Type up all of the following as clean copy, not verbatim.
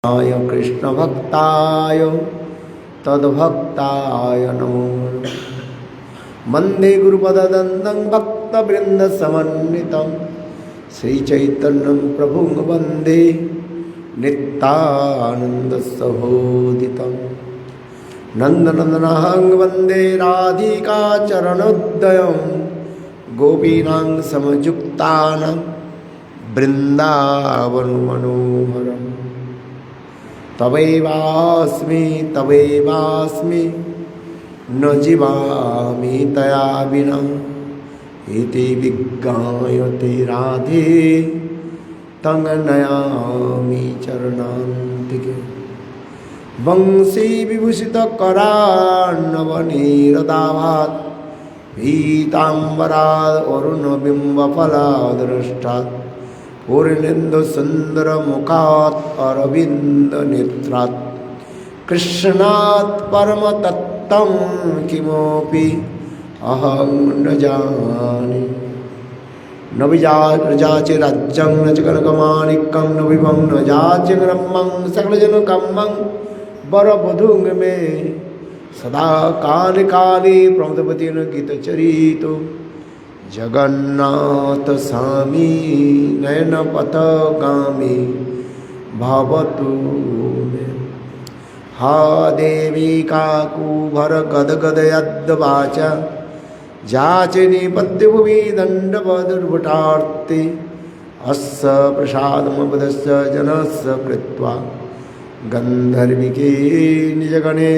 कृष्ण भक्ताय तद्भक्ताय नमो वंदे गुरुपददन्तं भक्तवृन्दसमन्वितं श्रीचैतन्यं प्रभुं वन्दे नित्यानन्दसहोदितं नन्दनन्दनं वन्दे राधिका चरणोदयं गोपीनां समयुक्तानां वृन्दावन मनोहरम् तवैवास्मि तवैवास्मि न जीवामि तया विना इति विज्ञायते राधे तं नयामि चरणान्तिके वंशी विभूषितकरार्णवनीरदाभात् पीताम्बराद् अरुणबिम्बफलादृष्टात् पूर्णेन्दुसुन्दरमुखात् अरविन्दनेत्रात् कृष्णात् परमतत्त्वं किमपि अहं न जाने न विजाचे राज्यं न च कनकमाणिक्यं न विभं न जाचे ब्रह्मं सकलजनकम्मं वरवधूं मे सदा काले काले प्रमदपतिन गीतचरितो जगन्नाथ स्वामी नयनपथगामी भवतु मे हा देवी काकुभर गदगदयद्वाचा जाचे निपत्यभुवि दण्डवदुर्भटार्ते अस्य प्रसादमवदस्य जनस्य कृत्वा गन्धर्विके निजगणे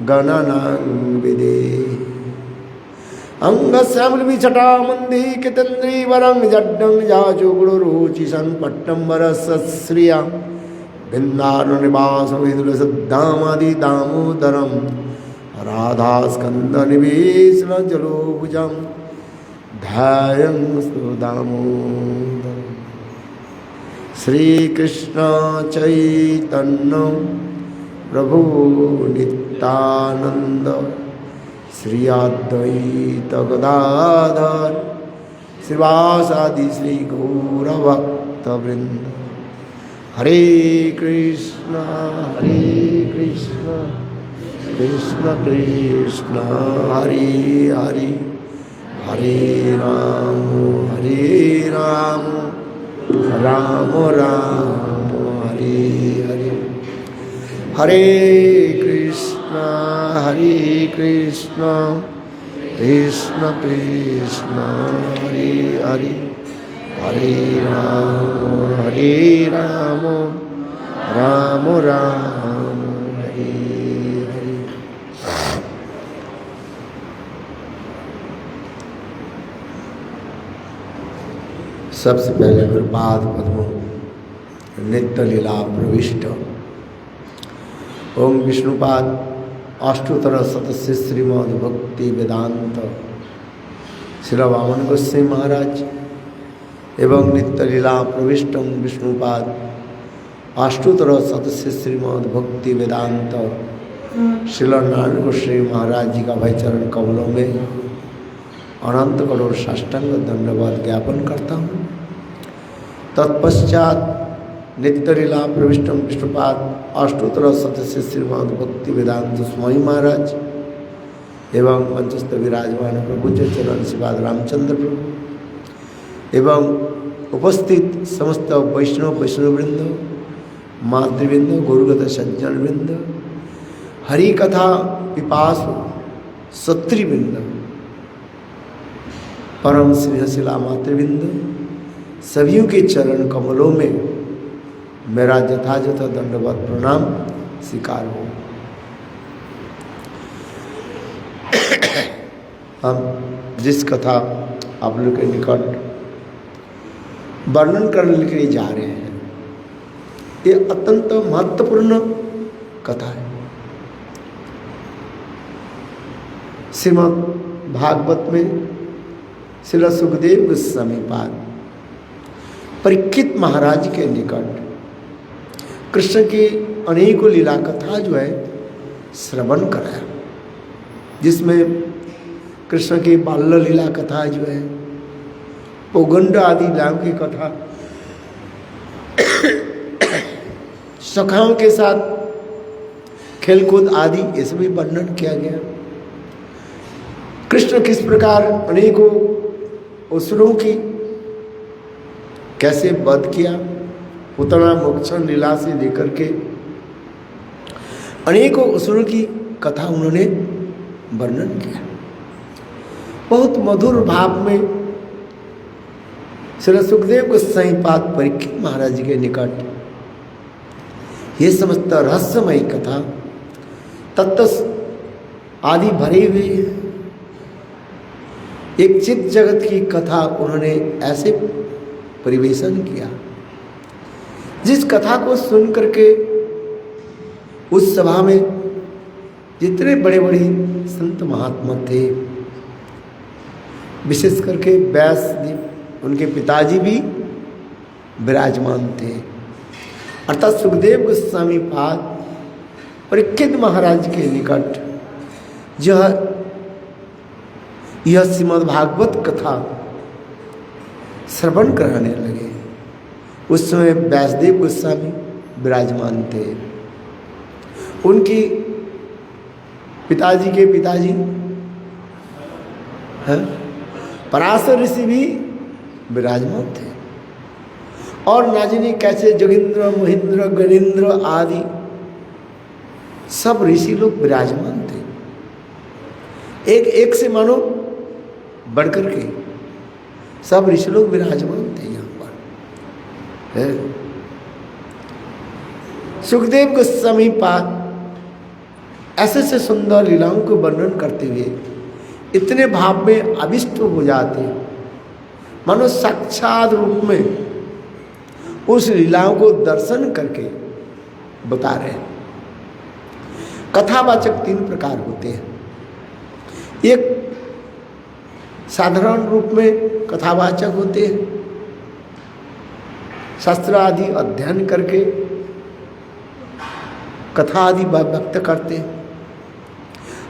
गणनां विदे अंगश्यामलविचटा मंदी कितेन्द्री वरं जड्डं जाचु गुरुरुचि सन्पट्टं वरसश्रिया बिन्दारुनिवासं विदुलसद्धामादि दामोदरं राधास्कन्दनिवेशनजलोभुजं ध्यायं सुदामोदरम् श्रीकृष्ण चैतन्य प्रभु नित्यानंद श्री अद्वैत गदाधर श्रीवासादि श्री गौरभक्तवृंद हरे कृष्ण कृष्ण कृष्ण हरे हरे हरे राम राम राम हरे हरे हरे कृष्ण कृष्ण कृष्ण हरे हरे हरे राम राम राम हरे हरे। सबसे पहले गुरुपाद पद्मों नित्य लीला प्रविष्ट ओम विष्णुपाद अष्टोत्तर सतस्य श्रीमद् भक्ति वेदांत श्री वामन गोस्वामी महाराज एवं नित्य लीला प्रविष्टम विष्णुपाद अष्टोत्तर सतस्य श्रीमद् भक्ति वेदांत श्री नारायण गोस्वामी महाराज जी का भाई चरण कमलों में अनंत करोड़ साष्टांग धन्यवाद ज्ञापन करता हूँ। तत्पश्चात नित्य लीला प्रविष्टम विष्णुपाद अष्टोत्तर सतस्य श्रीमद् भक्ति वेदांत स्वामी महाराज एवं मंचस्थ विराजमान प्रभु चरण श्रीपाद रामचंद्र प्रभु एवं उपस्थित समस्त वैष्णववृंद मातृवृंद गुरुगत सज्जन वृंद हरि कथा पिपासु सत्रीवृंद परम स्नेहशिला मातृवृंद सभियों के चरण कमलों में मेरा यथायथ दंडवत प्रणाम स्वीकार हो। हम जिस कथा आप लोग के निकट वर्णन करने के लिए जा रहे हैं ये अत्यंत महत्वपूर्ण कथा है। श्रीमद् भागवत में श्री सुखदेव गोस्वामी पाद परीक्षित महाराज के निकट कृष्ण की अनेकों लीला कथा जो है श्रवण कराया, जिसमें कृष्ण की बाल्य लीला कथा जो है पौगंड आदि लीलाओं की कथा सखाओं के साथ खेलकूद आदि ये सभी वर्णन किया गया। कृष्ण किस प्रकार अनेकों असुरों की कैसे वध किया, पुतना मोक्षण लीला से लेकर के अनेकों असुरों की कथा उन्होंने वर्णन किया। बहुत मधुर भाव में श्री सुखदेव गोस्वामी पाद परीक्षित महाराज जी के निकट ये समस्त रहस्यमयी कथा तत्व आदि भरे हुए एक चित्त जगत की कथा उन्होंने ऐसे परिवेशन किया, जिस कथा को सुन करके उस सभा में जितने बड़े बड़े संत महात्मा थे, विशेष करके व्यास जी उनके पिताजी भी विराजमान थे, अर्थात सुखदेव गोस्वामी पाद परीक्षित महाराज के निकट यह श्रीमद् भागवत कथा श्रवण कराने लगे। उस समय व्यासदेव गोस्वामी विराजमान थे, उनकी पिताजी के पिताजी पराशर ऋषि भी विराजमान थे, और ना जाने कैसे जोगिंद्र महेंद्र गणेन्द्र आदि सब ऋषि लोग विराजमान थे, एक एक से मानो बढ़कर के सब ऋषि लोग विराजमान थे यहाँ पर है। सुखदेव गोस्वामी पाद ऐसे से सुंदर लीलाओं को वर्णन करते हुए इतने भाव में आविष्ट हो जाते, मानो साक्षात रूप में उस लीलाओं को दर्शन करके बता रहे हैं। कथावाचक 3 प्रकार होते हैं। एक साधारण रूप में कथावाचक होते हैं, शास्त्र आदि अध्ययन करके कथा आदि व्यक्त करते हैं।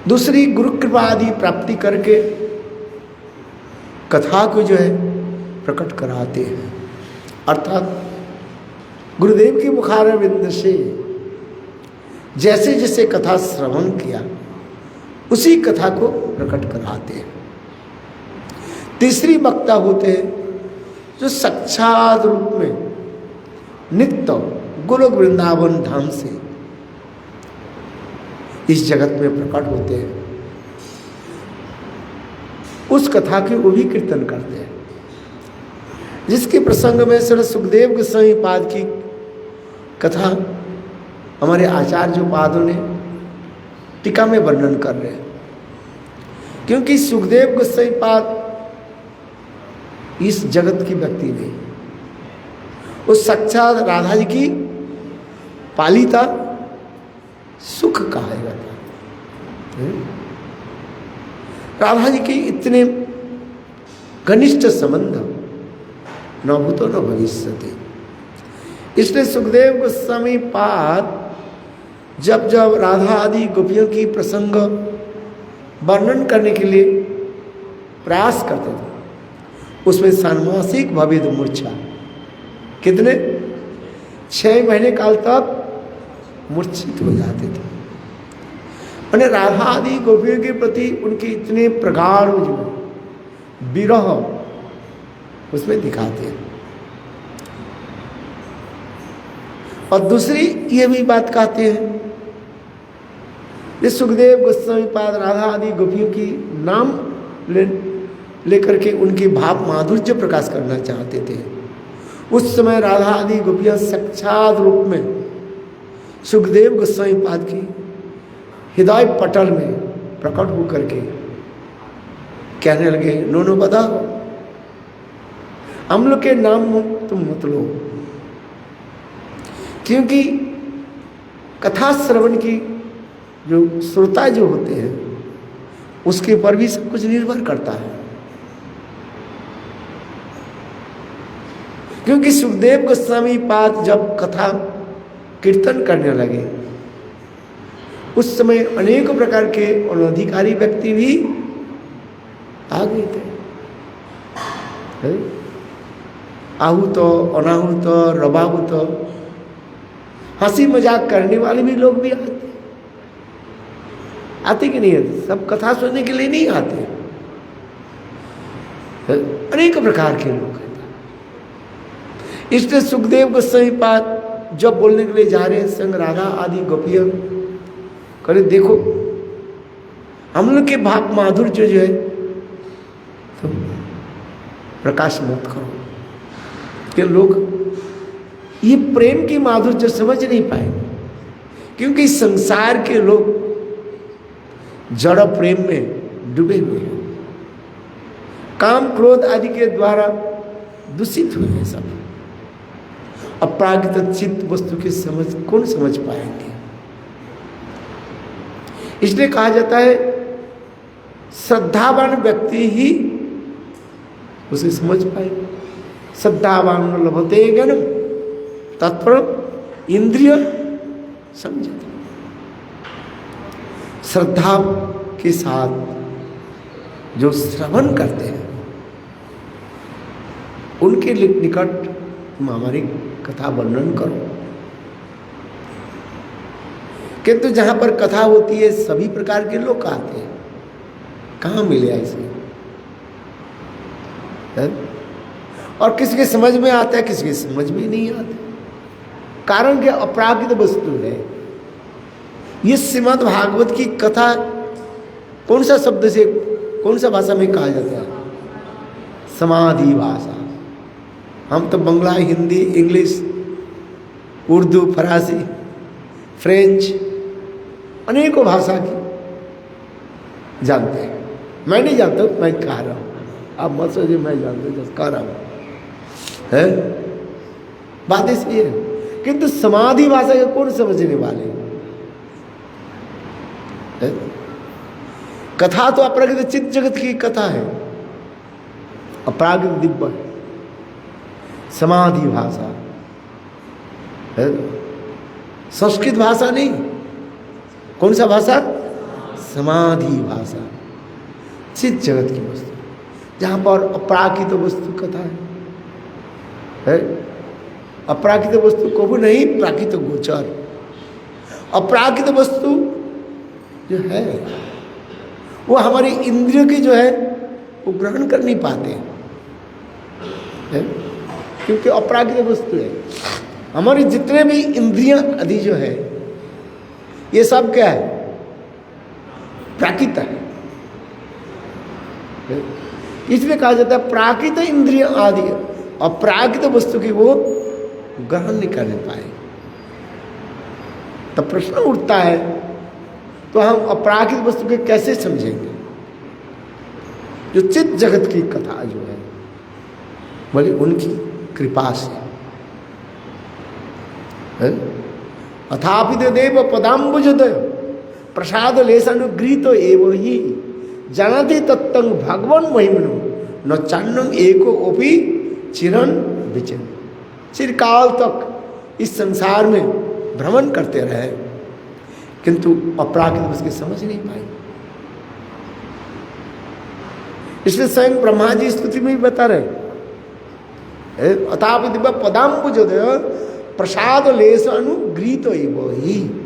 दूसरी गुरु कृपा आदि प्राप्ति करके कथा को जो है प्रकट कराते हैं, अर्थात गुरुदेव के मुखारविंद से जैसे जैसे कथा श्रवण किया उसी कथा को प्रकट कराते हैं। तीसरी वक्ता होते हैं जो साक्षात रूप में नित्य गोलोक वृंदावन धाम से इस जगत में प्रकट होते हैं, उस कथा के वो भी कीर्तन करते हैं, जिसके प्रसंग में श्री सुखदेव गोस्वामी पाद की कथा हमारे आचार्य पादों ने टीका में वर्णन कर रहे हैं। क्योंकि सुखदेव गोस्वामी पाद इस जगत की व्यक्ति नहीं, उस साक्षात राधा जी की पालिता सुख कहा जाता है। राधा जी के इतने घनिष्ठ संबंध न भूतो न भविष्यति, इसलिए सुखदेव गोस्वामी पाद जब जब राधा आदि गोपियों की प्रसंग वर्णन करने के लिए प्रयास करते थे, उसमें षाण्मासिक भवेद मूर्छा, कितने 6 महीने काल तक मूर्छित हो जाते थे। मैंने राधा आदि गोपियों के प्रति उनके इतने प्रगाढ़ विरह उसमें दिखाते हैं। और दूसरी ये भी बात कहते हैं, इस सुखदेव गोस्वामी पाद राधा आदि गोपियों की नाम लेकर के उनके भाव माधुर्य प्रकाश करना चाहते थे। उस समय राधा आदि गोपियां साक्षात रूप में सुखदेव गोस्वामी पाद की हृदय पटल में प्रकट होकर के कहने लगे, नो बताओ, हम लोग के नाम तुम मत लो, क्योंकि कथा श्रवण की जो श्रोता जो होते हैं उसके ऊपर भी सब कुछ निर्भर करता है। क्योंकि सुखदेव गोस्वामी पाद जब कथा कीर्तन करने लगे उस समय अनेक प्रकार के अनधिकारी व्यक्ति भी आ गए थे, आहूत अनाहूत रवाहूत हंसी मजाक करने वाले भी लोग भी आते कि नहीं आते? सब कथा सुनने के लिए नहीं आते, अनेक प्रकार के लोग हैं। इसलिए सुखदेव गोस्वामी पाद जब बोलने के लिए जा रहे हैं संग राधा आदि गोपियां, करे देखो हम लोग के भाव माधुर्य जो है तो प्रकाश मत करो, कि लोग ये प्रेम की माधुर्य समझ नहीं पाए, क्योंकि संसार के लोग जड़ प्रेम में डूबे हुए हैं, काम क्रोध आदि के द्वारा दूषित हुए हैं सब। अपरागित चित्त वस्तु की समझ कौन समझ पाएंगे? इसलिए कहा जाता है श्रद्धावान व्यक्ति ही उसे समझ पाएगा। श्रद्धावान लभते ज्ञानम तत्पर इंद्रिय समझते। श्रद्धा के साथ जो श्रवण करते हैं उनके निकट तुम हमारी कथा वर्णन करो। किंतु जहां पर कथा होती है सभी प्रकार के लोग आते हैं, कहाँ मिले ऐसे? और किसी के समझ में आता है, किसी के समझ में नहीं आता। कारण क्या? अपरागित वस्तु है। ये श्रीमद् भागवत की कथा कौन सा शब्द से, कौन सा भाषा में कहा जाता है? समाधि भाषा। हम तो बंगला, हिंदी, इंग्लिश, उर्दू, फरासी, फ्रेंच, अनेकों भाषा की जानते हैं। मैं नहीं जानता हूँ, मैं कह रहा हूँ, आप मत सोचिए मैं जानता हूँ, कह रहा हूँ है बात इसलिए है। किंतु समाधि भाषा के कौन समझने वाले है? कथा तो अपरागित चित्त जगत की कथा है, अपरागित दिव्य है। समाधि भाषा है, संस्कृत भाषा नहीं। कौन सा भाषा? समाधि भाषा, चित्त जगत की वस्तु, जहाँ पर अपराकित वस्तु कथा है। अपराकित वस्तु को भी नहीं, प्राकृत गोचर। अपराकित वस्तु जो है वो हमारी इंद्रियों की जो है वो ग्रहण कर नहीं पाते है? क्योंकि अपराकृत वस्तु है। हमारी जितने भी इंद्रियां आदि जो है ये सब क्या है? प्राकृत है। इसलिए कहा जाता है प्राकृत इंद्रिय आदि अपराकृत वस्तु की वो ग्रहण नहीं कर पाए। तब प्रश्न उठता है तो हम अपराकृत वस्तु के कैसे समझेंगे? जो चित्त जगत की कथा जो है बोले उनकी कृपा से। अथापि देव पदाम्बुजद प्रसाद लेशानुगृहीत एव ही जानते तत्तं भगवान महिमनो न चान्नं एको ओपि चिरन विचन। चिरकाल तक इस संसार में भ्रमण करते रहे, किंतु अपराकृत उसकी समझ नहीं पाई। इसलिए स्वयं ब्रह्मा जी स्तुति में भी बता रहे अथापि दिव्य पदाम्बुजद प्रसाद लेश अनुगृहीत एव ही।